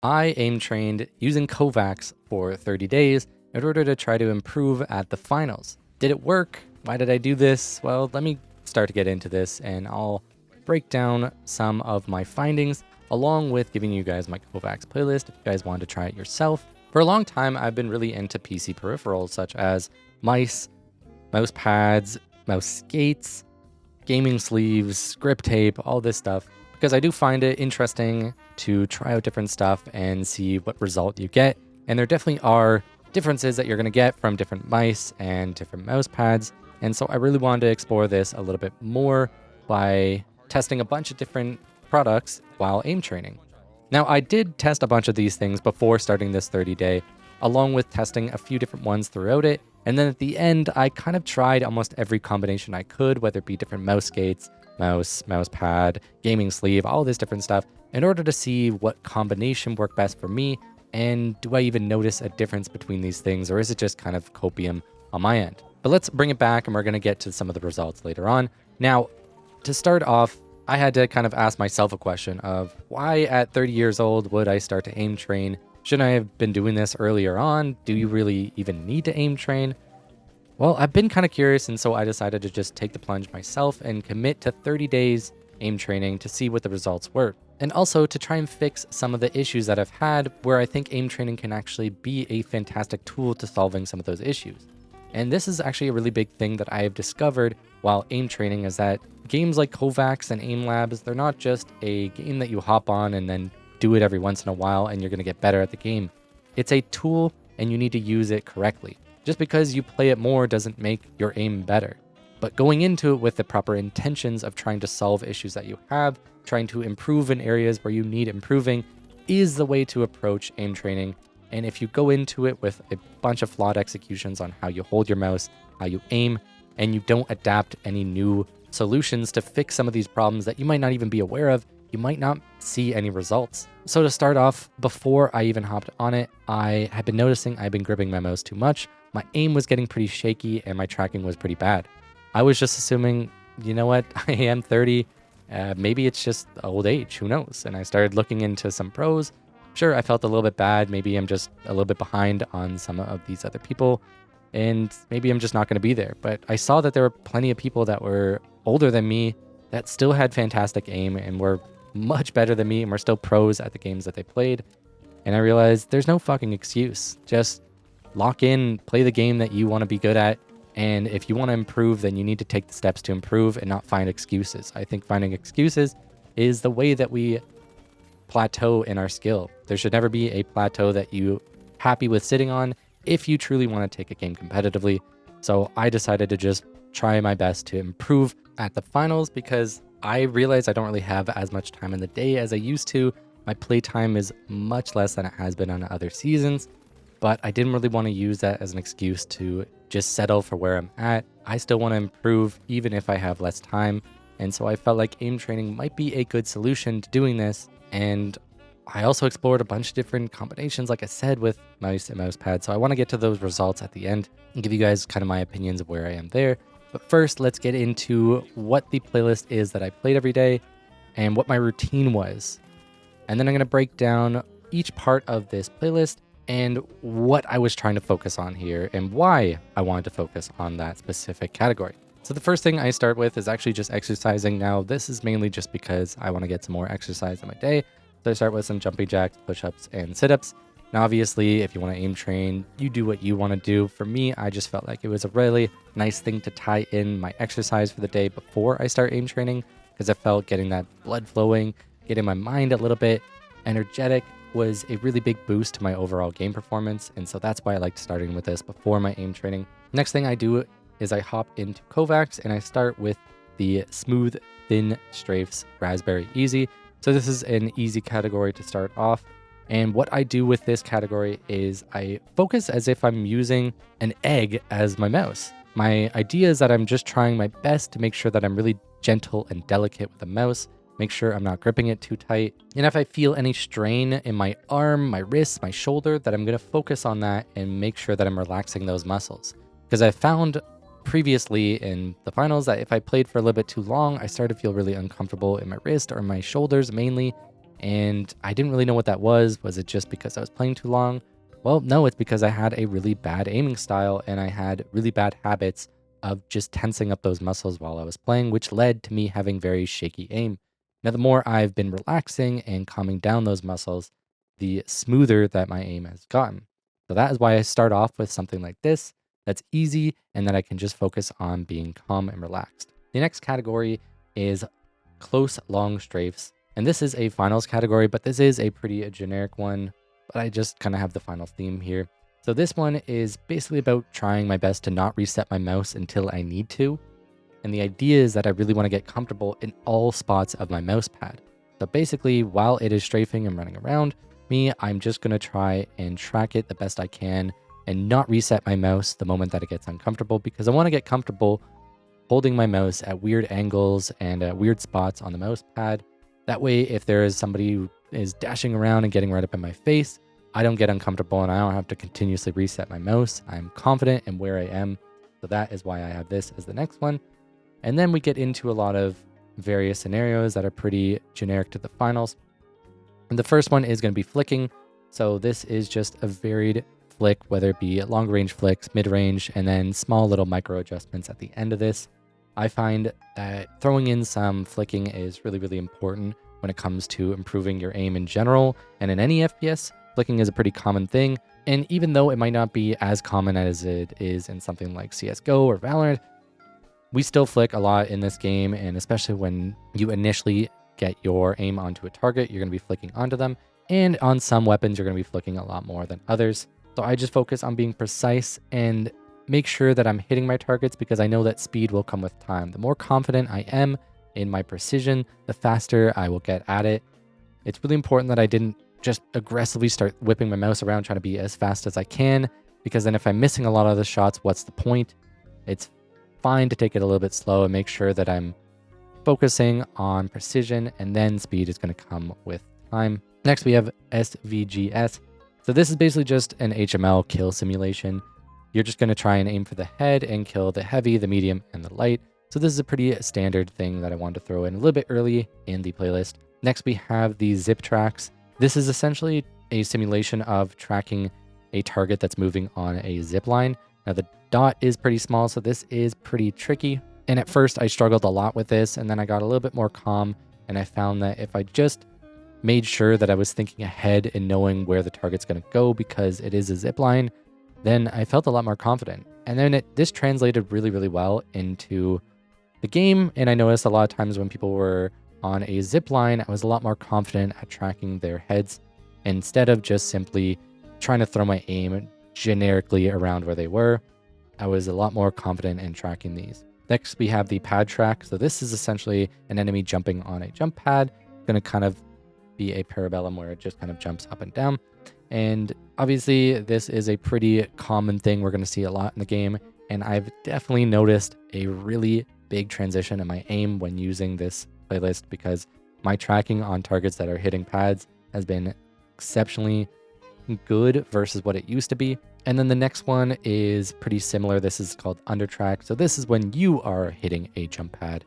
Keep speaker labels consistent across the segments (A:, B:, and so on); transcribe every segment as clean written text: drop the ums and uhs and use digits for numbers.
A: I aim trained using KovaaKs for 30 days in order to try to improve at the finals. Did it work? Why did I do this? Well, let me start to get into this and I'll break down some of my findings along with giving you guys my KovaaKs playlist if you guys want to try it yourself. For a long time, I've been really into PC peripherals such as mice, mouse pads, mouse skates, gaming sleeves, grip tape, all this stuff, because I do find it interesting to try out different stuff and see what result you get. And there definitely are differences that you're going to get from different mice and different mouse pads. And so I really wanted to explore this a little bit more by testing a bunch of different products while aim training. Now, I did test a bunch of these things before starting this 30-day, along with testing a few different ones throughout it. And then at the end, I kind of tried almost every combination I could, whether it be different mouse skates, mouse pad, gaming sleeve, all this different stuff, in order to see what combination worked best for me. And do I even notice a difference between these things, or is it just kind of copium on my end? But let's bring it back and we're going to get to some of the results later on. Now, to start off, I had to kind of ask myself a question of why at 30 years old would I start to aim train? Shouldn't I have been doing this earlier on? Do you really even need to aim train? Well, I've been kind of curious, and so I decided to just take the plunge myself and commit to 30 days aim training to see what the results were. And also to try and fix some of the issues that I've had where I think aim training can actually be a fantastic tool to solving some of those issues. And this is actually a really big thing that I have discovered while aim training, is that games like KovaaKs and Aim Labs, they're not just a game that you hop on and then do it every once in a while and you're going to get better at the game. It's a tool and you need to use it correctly. Just because you play it more doesn't make your aim better. But going into it with the proper intentions of trying to solve issues that you have, trying to improve in areas where you need improving, is the way to approach aim training. And if you go into it with a bunch of flawed executions on how you hold your mouse, how you aim, and you don't adapt any new solutions to fix some of these problems that you might not even be aware of, you might not see any results. So to start off, before I even hopped on it, I had been noticing I've been gripping my mouse too much. My aim was getting pretty shaky and my tracking was pretty bad. I was just assuming, you know what, I am 30, maybe it's just old age, who knows? And I started looking into some pros. Sure, I felt a little bit bad. Maybe I'm just a little bit behind on some of these other people, and maybe I'm just not going to be there. But I saw that there were plenty of people that were older than me that still had fantastic aim and were much better than me and were still pros at the games that they played. And I realized there's no fucking excuse. Just lock in, play the game that you want to be good at. And if you want to improve, then you need to take the steps to improve and not find excuses. I think finding excuses is the way that we plateau in our skill. There should never be a plateau that you happy with sitting on if you truly want to take a game competitively. So I decided to just try my best to improve at the finals because I realized I don't really have as much time in the day as I used to. My playtime is much less than it has been on other seasons, but I didn't really want to use that as an excuse to just settle for where I'm at. I still want to improve even if I have less time. And so I felt like aim training might be a good solution to doing this. And I also explored a bunch of different combinations, like I said, with mouse and mouse pad. So I want to get to those results at the end and give you guys kind of my opinions of where I am there. But first, let's get into what the playlist is that I played every day and what my routine was. And then I'm going to break down each part of this playlist and what I was trying to focus on here and why I wanted to focus on that specific category. So the first thing I start with is actually just exercising. Now, this is mainly just because I want to get some more exercise in my day. So I start with some jumping jacks, push-ups, and sit-ups. Now, obviously, if you want to aim train, you do what you want to do. For me, I just felt like it was a really nice thing to tie in my exercise for the day before I start aim training, because I felt getting that blood flowing, getting my mind a little bit energetic was a really big boost to my overall game performance. And so that's why I liked starting with this before my aim training. Next thing I do is I hop into KovaaKs and I start with the Smooth Thin Strafes Raspberry Easy. So this is an easy category to start off. And what I do with this category is I focus as if I'm using an egg as my mouse. My idea is that I'm just trying my best to make sure that I'm really gentle and delicate with the mouse, make sure I'm not gripping it too tight. And if I feel any strain in my arm, my wrist, my shoulder, that I'm going to focus on that and make sure that I'm relaxing those muscles. Because I found previously in the finals that if I played for a little bit too long, I started to feel really uncomfortable in my wrist or my shoulders mainly. and I didn't really know what that was. Was it just because I was playing too long? Well, no, it's because I had a really bad aiming style and I had really bad habits of just tensing up those muscles while I was playing, which led to me having very shaky aim. Now, the more I've been relaxing and calming down those muscles, the smoother that my aim has gotten. So that is why I start off with something like this that's easy and that I can just focus on being calm and relaxed. The next category is close long strafes. And this is a finals category, but this is a pretty generic one, but I just kind of have the final theme here. So this one is basically about trying my best to not reset my mouse until I need to. And the idea is that I really want to get comfortable in all spots of my mouse pad. So basically, while it is strafing and running around me, I'm just going to try and track it the best I can and not reset my mouse the moment that it gets uncomfortable, because I want to get comfortable holding my mouse at weird angles and at weird spots on the mouse pad. That way, if there is somebody who is dashing around and getting right up in my face, I don't get uncomfortable and I don't have to continuously reset my mouse. I'm confident in where I am. So that is why I have this as the next one. And then we get into a lot of various scenarios that are pretty generic to the finals. And the first one is going to be flicking. So this is just a varied flick, whether it be long range flicks, mid range, and then small little micro adjustments at the end of this. I find that throwing in some flicking is really, really important when it comes to improving your aim in general. And in any FPS, flicking is a pretty common thing. And even though it might not be as common as it is in something like CSGO or Valorant, we still flick a lot in this game. And especially when you initially get your aim onto a target, you're going to be flicking onto them. And on some weapons, you're going to be flicking a lot more than others. So I just focus on being precise and make sure that I'm hitting my targets, because I know that speed will come with time. The more confident I am in my precision, the faster I will get at it. It's really important that I didn't just aggressively start whipping my mouse around trying to be as fast as I can, because then if I'm missing a lot of the shots, what's the point? It's fine to take it a little bit slow and make sure that I'm focusing on precision, and then speed is going to come with time. Next, we have SVGS. So this is basically just an HML kill simulation. You're just going to try and aim for the head and kill the heavy, the medium, and the light. So this is a pretty standard thing that I wanted to throw in a little bit early in the playlist. Next, we have the zip tracks. This is essentially a simulation of tracking a target that's moving on a zip line. Now the dot is pretty small, so this is pretty tricky. And at first I struggled a lot with this, and then I got a little bit more calm, and I found that if I just made sure that I was thinking ahead and knowing where the target's going to go because it is a zip line, then I felt a lot more confident. And then this translated really, really well into the game. And I noticed a lot of times when people were on a zip line, I was a lot more confident at tracking their heads instead of just simply trying to throw my aim generically around where they were. I was a lot more confident in tracking these. Next, we have the pad track. So this is essentially an enemy jumping on a jump pad. It's going to kind of be a parabellum where it just kind of jumps up and down. And obviously, this is a pretty common thing we're going to see a lot in the game. And I've definitely noticed a really big transition in my aim when using this playlist, because my tracking on targets that are hitting pads has been exceptionally good versus what it used to be. And then the next one is pretty similar. This is called under track. So this is when you are hitting a jump pad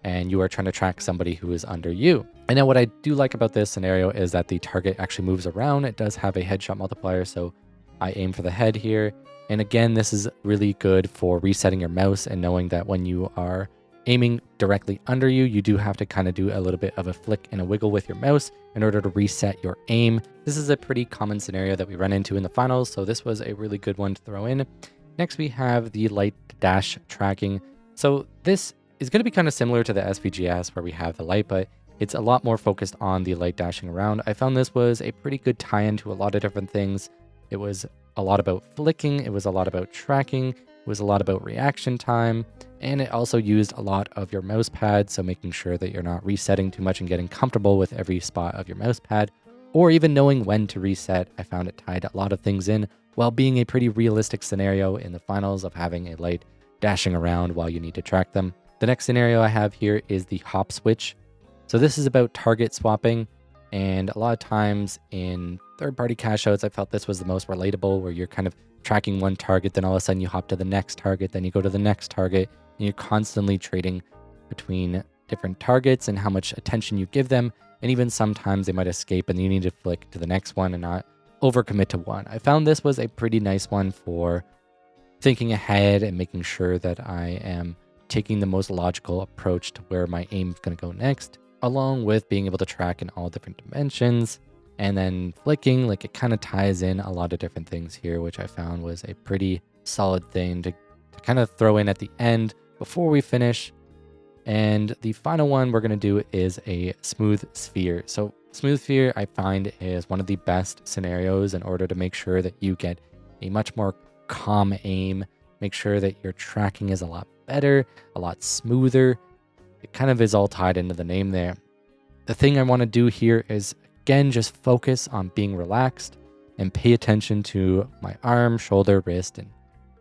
A: and you are trying to track somebody who is under you. And now what I do like about this scenario is that the target actually moves around. It does have a headshot multiplier, so I aim for the head here. And again, this is really good for resetting your mouse and knowing that when you are aiming directly under you, you do have to kind of do a little bit of a flick and a wiggle with your mouse in order to reset your aim. This is a pretty common scenario that we run into in the finals, so this was a really good one to throw in. Next, we have the light dash tracking. So this is going to be kind of similar to the SVGS where we have the light, but it's a lot more focused on the light dashing around. I found this was a pretty good tie-in to a lot of different things. It was a lot about flicking, it was a lot about tracking, it was a lot about reaction time, and it also used a lot of your mouse pad, so making sure that you're not resetting too much and getting comfortable with every spot of your mouse pad, or even knowing when to reset. I found it tied a lot of things in while being a pretty realistic scenario in the finals of having a light dashing around while you need to track them. The next scenario I have here is the hop switch. So this is about target swapping, and a lot of times in third-party cash outs, I felt this was the most relatable, where you're kind of tracking one target, then all of a sudden you hop to the next target, then you go to the next target, and you're constantly trading between different targets and how much attention you give them. And even sometimes they might escape and you need to flick to the next one and not overcommit to one. I found this was a pretty nice one for thinking ahead and making sure that I am taking the most logical approach to where my aim is going to go next, along with being able to track in all different dimensions. And then flicking, like, it kind of ties in a lot of different things here, which I found was a pretty solid thing to kind of throw in at the end before we finish. And the final one we're going to do is a smooth sphere. So smooth sphere, I find, is one of the best scenarios in order to make sure that you get a much more calm aim, make sure that your tracking is a lot better, a lot smoother. It kind of is all tied into the name there. The thing I want to do here is, again, just focus on being relaxed and pay attention to my arm, shoulder, wrist, and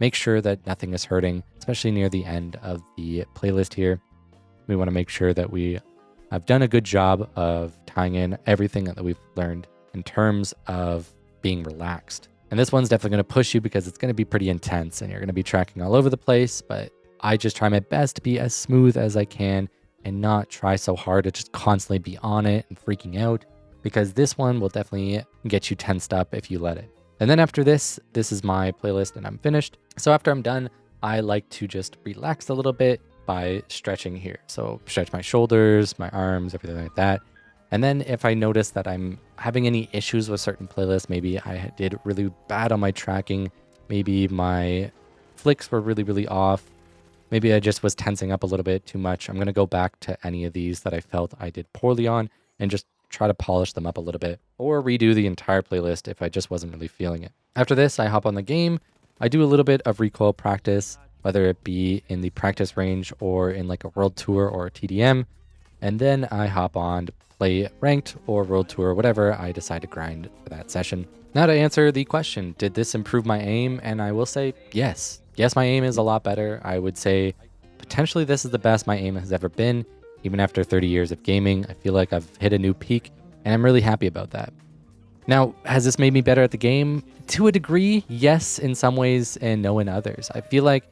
A: make sure that nothing is hurting, especially near the end of the playlist here. We want to make sure that we have done a good job of tying in everything that we've learned in terms of being relaxed. And this one's definitely going to push you because it's going to be pretty intense and you're going to be tracking all over the place. But I just try my best to be as smooth as I can and not try so hard to just constantly be on it and freaking out, because this one will definitely get you tensed up if you let it. And then after this is my playlist and I'm finished. So after I'm done, I like to just relax a little bit by stretching here. So stretch my shoulders, my arms, everything like that. And then if I notice that I'm having any issues with certain playlists, maybe I did really bad on my tracking, maybe my flicks were really, really off, maybe I just was tensing up a little bit too much, I'm going to go back to any of these that I felt I did poorly on and just try to polish them up a little bit, or redo the entire playlist if I just wasn't really feeling it. After this, I hop on the game. I do a little bit of recoil practice, whether it be in the practice range or in like a world tour or a TDM. And then I hop on to play ranked or world tour, whatever I decide to grind for that session. Now to answer the question, did this improve my aim? And I will say yes. Yes, my aim is a lot better. I would say potentially this is the best my aim has ever been. Even after 30 years of gaming, I feel like I've hit a new peak and I'm really happy about that. Now, has this made me better at the game? To a degree, yes, in some ways and no in others. I feel like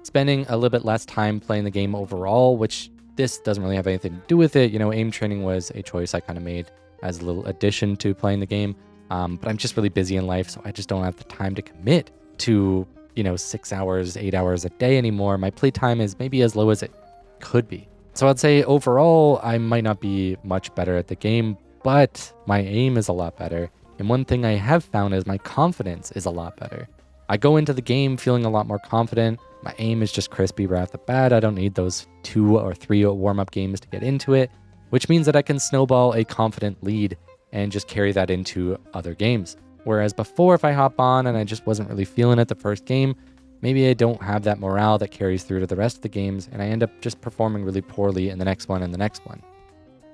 A: spending a little bit less time playing the game overall, which this doesn't really have anything to do with it. You know, aim training was a choice I kind of made as a little addition to playing the game. But I'm just really busy in life, so I just don't have the time to commit to, 6 hours, 8 hours a day anymore. My playtime is maybe as low as it could be. So I'd say overall, I might not be much better at the game, but my aim is a lot better. And one thing I have found is my confidence is a lot better. I go into the game feeling a lot more confident. My aim is just crispy right off the bat. I don't need those 2 or 3 warm-up games to get into it, which means that I can snowball a confident lead and just carry that into other games. Whereas before, if I hop on and I just wasn't really feeling it the first game, maybe I don't have that morale that carries through to the rest of the games, and I end up just performing really poorly in the next one and the next one.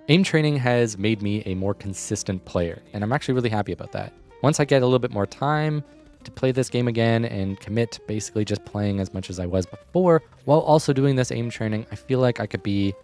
A: Aim training has made me a more consistent player, and I'm actually really happy about that. Once I get a little bit more time to play this game again and commit to basically just playing as much as I was before, while also doing this aim training, I feel like I could be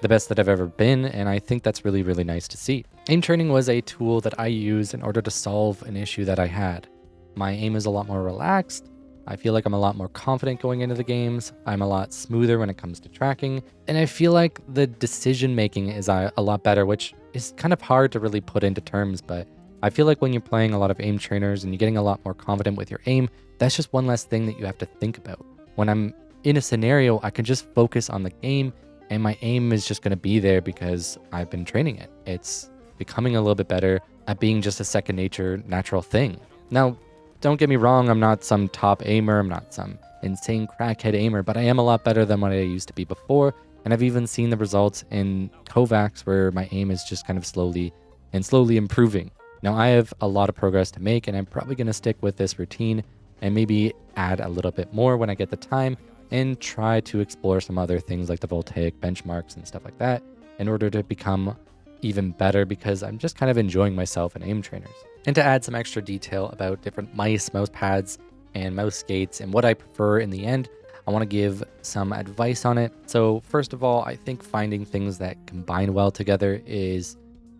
A: the best that I've ever been, and I think that's really, really nice to see. Aim training was a tool that I used in order to solve an issue that I had. My aim is a lot more relaxed. I feel like I'm a lot more confident going into the games. I'm a lot smoother when it comes to tracking. And I feel like the decision making is a lot better, which is kind of hard to really put into terms. But I feel like when you're playing a lot of aim trainers and you're getting a lot more confident with your aim, that's just one less thing that you have to think about. When I'm in a scenario, I can just focus on the game and my aim is just going to be there because I've been training it. It's becoming a little bit better at being just a second nature, natural thing. Now, don't get me wrong, I'm not some top aimer, I'm not some insane crackhead aimer, but I am a lot better than what I used to be before, and I've even seen the results in KovaaKs where my aim is just kind of slowly improving. Now, I have a lot of progress to make, and I'm probably going to stick with this routine and maybe add a little bit more when I get the time and try to explore some other things like the voltaic benchmarks and stuff like that in order to become even better, because I'm just kind of enjoying myself in aim trainers. And to add some extra detail about different mouse pads, and mouse skates and what I prefer in the end, I want to give some advice on it. So first of all, I think finding things that combine well together is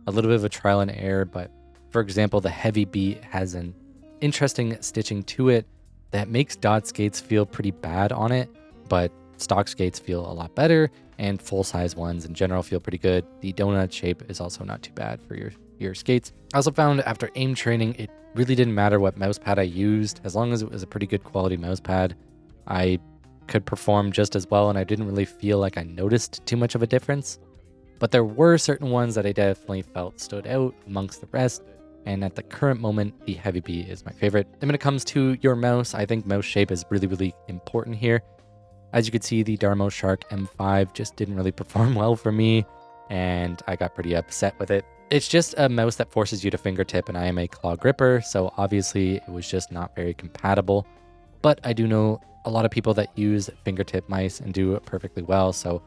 A: a little bit of a trial and error. But for example, the heavy beat has an interesting stitching to it that makes dot skates feel pretty bad on it, but stock skates feel a lot better. and full-size ones in general feel pretty good. The donut shape is also not too bad for your skates. I also found after aim training, it really didn't matter what mouse pad I used. As long as it was a pretty good quality mouse pad, I could perform just as well, and I didn't really feel like I noticed too much of a difference. But there were certain ones that I definitely felt stood out amongst the rest, and at the current moment, the Heavy B is my favorite. And when it comes to your mouse, I think mouse shape is really, really important here. As you can see, the DarmoShark M5 just didn't really perform well for me, and I got pretty upset with it. It's just a mouse that forces you to fingertip, and I am a claw gripper, so obviously it was just not very compatible. But I do know a lot of people that use fingertip mice and do it perfectly well, so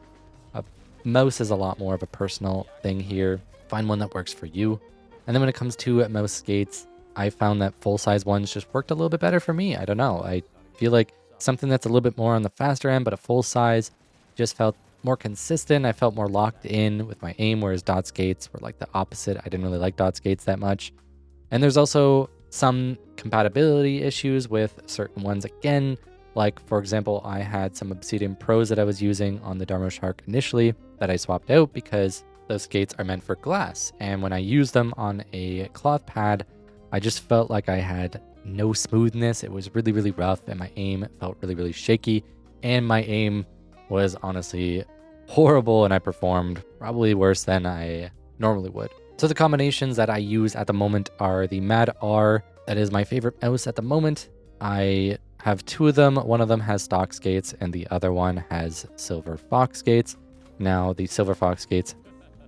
A: a mouse is a lot more of a personal thing here. Find one that works for you. And then when it comes to mouse skates, I found that full-size ones just worked a little bit better for me. I don't know. I feel like something that's a little bit more on the faster end, but a full size just felt more consistent. I felt more locked in with my aim, whereas dot skates were like the opposite. I didn't really like dot skates that much. And there's also some compatibility issues with certain ones again. Like, for example, I had some Obsidian Pros that I was using on the DarmoShark initially that I swapped out because those skates are meant for glass. And when I used them on a cloth pad, I just felt like I had no smoothness. It was really, really rough, and my aim felt really, really shaky. And my aim was honestly horrible, and I performed probably worse than I normally would. So the combinations that I use at the moment are the Mad R. That is my favorite mouse at the moment. I have two of them. One of them has stock skates, and the other one has Silver Fox skates. Now, the Silver Fox skates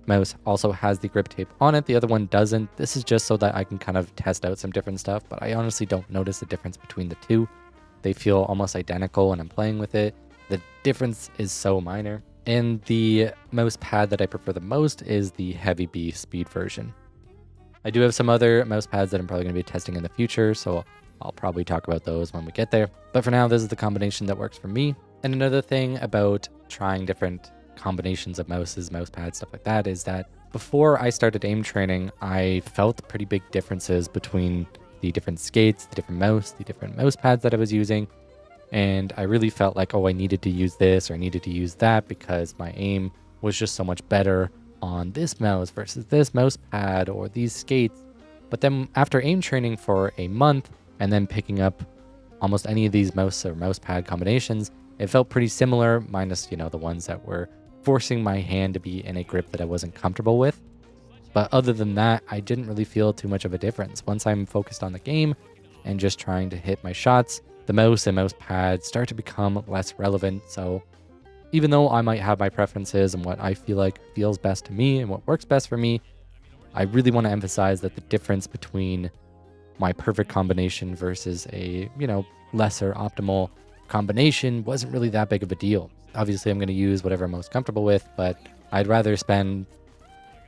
A: mouse also has the grip tape on it. The other one doesn't. This is just so that I can kind of test out some different stuff, but I honestly don't notice the difference between the two. They feel almost identical when I'm playing with it. The difference is so minor. And the mouse pad that I prefer the most is the Heavy B speed version. I do have some other mouse pads that I'm probably going to be testing in the future, so I'll probably talk about those when we get there. But for now, this is the combination that works for me. And another thing about trying different combinations of mouses, mouse pads, stuff like that, is that before I started aim training, I felt pretty big differences between the different skates, the different mouse pads that I was using. And I really felt like, oh, I needed to use this or I needed to use that because my aim was just so much better on this mouse versus this mouse pad or these skates. But then after aim training for a month and then picking up almost any of these mouse or mouse pad combinations, it felt pretty similar, minus, the ones that were forcing my hand to be in a grip that I wasn't comfortable with. But other than that, I didn't really feel too much of a difference. Once I'm focused on the game and just trying to hit my shots, the mouse and mouse pad start to become less relevant. So even though I might have my preferences and what I feel like feels best to me and what works best for me, I really want to emphasize that the difference between my perfect combination versus a, lesser optimal combination wasn't really that big of a deal. Obviously, I'm going to use whatever I'm most comfortable with, but I'd rather spend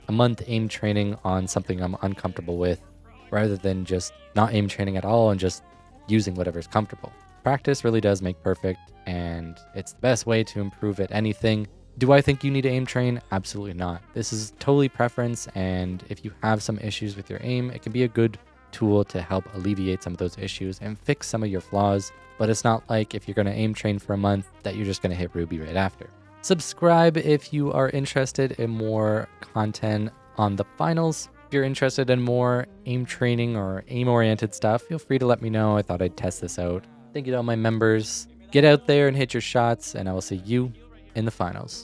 A: a month aim training on something I'm uncomfortable with rather than just not aim training at all and just using whatever's comfortable. Practice really does make perfect, and it's the best way to improve at anything. Do I think you need to aim train? Absolutely not. This is totally preference, and if you have some issues with your aim, it can be a good tool to help alleviate some of those issues and fix some of your flaws. But it's not like if you're going to aim train for a month that you're just going to hit Ruby right after. Subscribe if you are interested in more content on the finals. If you're interested in more aim training or aim-oriented stuff, feel free to let me know. I thought I'd test this out. Thank you to all my members. Get out there and hit your shots, and I will see you in the finals.